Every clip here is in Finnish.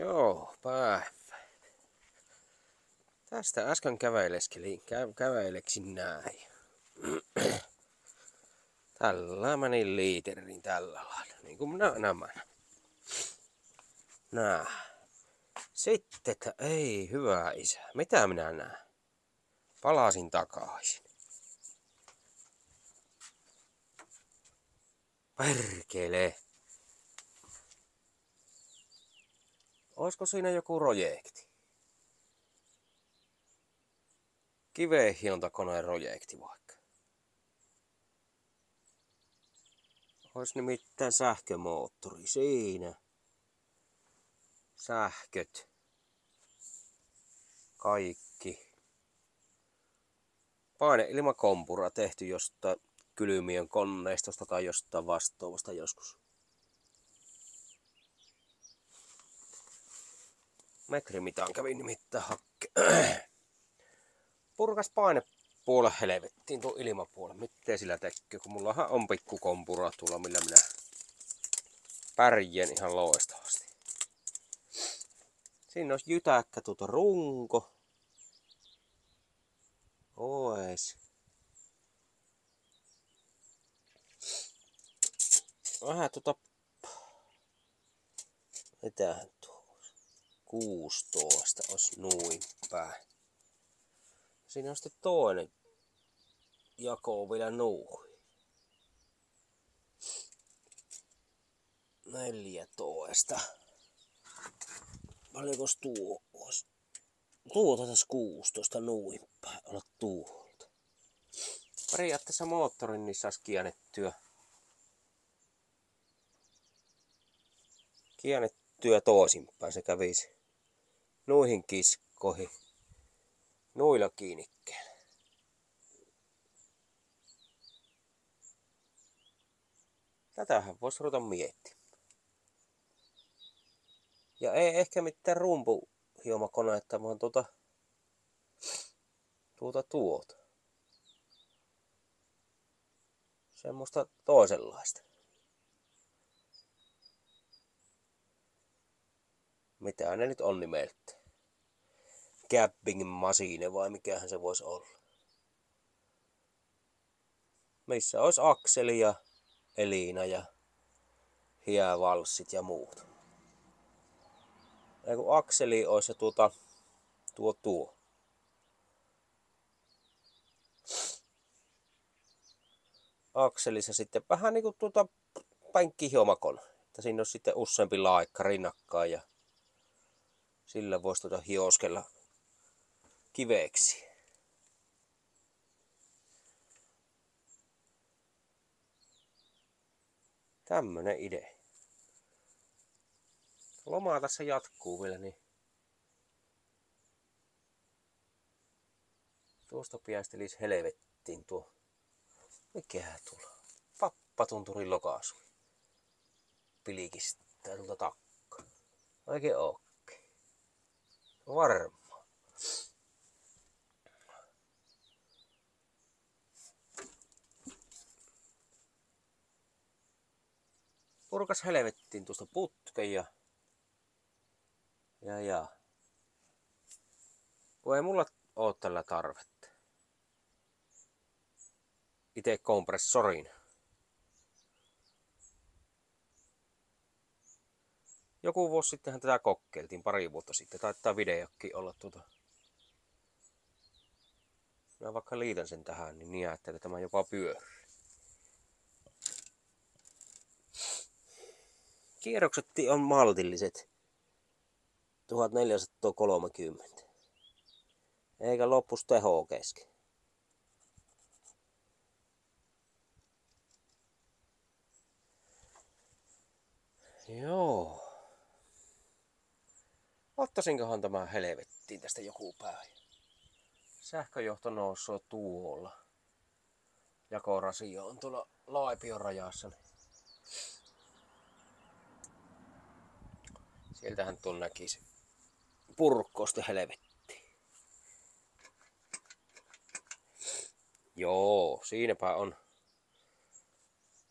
Joo, päivä. Tästä äsken käveleksin näin. Tällä menin liiterin tällä lailla, niin kuin nämä. Nää. Sitten, että ei hyvä isä, mitä minä näen? Palasin takaisin. Perkele. Oisko siinä joku projekti? Kiveenhiontakoneen projekti vaikka. Ois nimittäin sähkömoottori siinä. Sähköt. Kaikki. Paineilmakompura tehty jostain Kylmiön koneistosta tai jostain vastaavasta joskus. Metrimitaan kävin nimittäin Purkas painepuolen helvettiin tuon ilmapuolen. Miten sillä tekee, kun mullahan on pikkukompura tuolla, millä minä pärjään ihan loistavasti. Siinä olisi jytäkkä runko. Ois. Vähän mitähän tuo 16 olisi noin päin. Siinä on sitten toinen jako vielä nuuhi. 14. Paljonkos tuo olisi? Tuo taas 16 noin päin olla tuolta. Periaatteessa moottorin niin saisi kiäännettyä toisinpäin. Se kävisi noihin kiskoihin. Noilla kiinnikkeillä. Tätähän voisi ruveta miettimään. Ja ei ehkä mitään rumpuhiomakonetta, vaan tuota. Semmoista toisenlaista. Mitä ne nyt on nimeltä? Capping machine vai mikähän se voisi olla? Missä olisi akseli ja Elina ja hievalssit ja muut. Ja kun akseli olisi tuo. Akselissa sitten vähän niinku penkkihiomakon. Että siinä olisi sitten useampi laikka rinnakkain ja sillä voisi hioskella kiveksi. Tämmönen idea. Lomaa tässä jatkuu vielä, niin tuosta piästelis helvettiin tuo. Mikähän tuolla? Pappatunturin lokaasu. Pilikistää tuolta takkaa. Oikein okei. Varmaan. Purkas helvettiin tuosta putken ja kun ei mulla oo tällä tarvetta. Ite kompressorin. Joku vuosi sittenhän tätä kokeiltiin, pari vuotta sitten. Taitaa videokin olla Mä vaikka liitän sen tähän, niin näette, että tämä jopa pyörii. Kierrokset on maltilliset. 1430. Eikä loppus tehoa kesken. Joo. Ottaisinkohan tämä helvettiin tästä joku päivä. Sähköjohto nousee tuolla. Jakorasio on tuolla Laipion rajassa. Sieltähän tuon näkisi purkkoosti helvettiin. Joo, siinäpä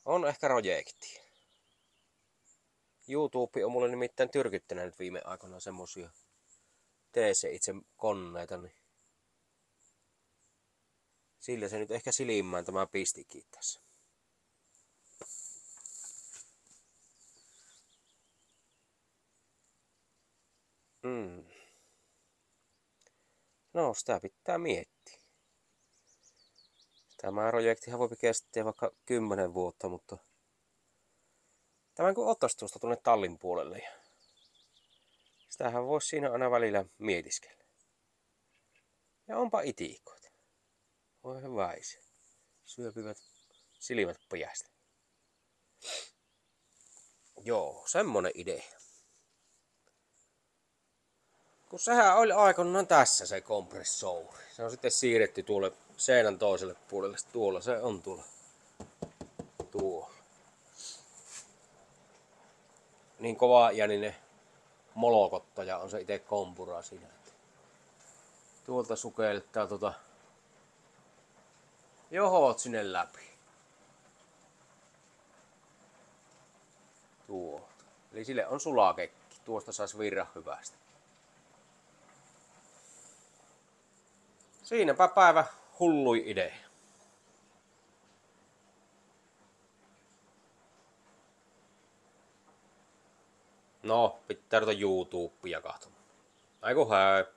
on ehkä projekti. YouTube on mulle nimittäin tyrkyttänyt viime aikoina semmosia tee se itse koneita, niin sillä se nyt ehkä silmään tämä pistikin tässä. No, sitä pitää miettiä. Tämä projektihan voi kestää vaikka 10 vuotta, mutta tämän kun ottaisi tuosta tuonne tallin puolelle. Ja sitähän voisi siinä aina välillä mietiskellä. Ja onpa itikoita. Voi hyväisi. Syöpivät silmät pojasta. Joo, semmonen idea. Kun sehän oli aikoinaan tässä se kompressori. Se on sitten siirretty tuolle seinän toiselle puolelle. Tuolla se on tuolla. Tuolla. Niin kova jääninen molokottaja on se itse kompura siinä. Tuolta sukeltaa johot sinne läpi. Tuolta. Eli sille on sulakekki. Tuosta saisi virran hyvästi. Siinäpä päivä hullui idea. No, pitää ruveta YouTubea katsomaan. Aiku hää.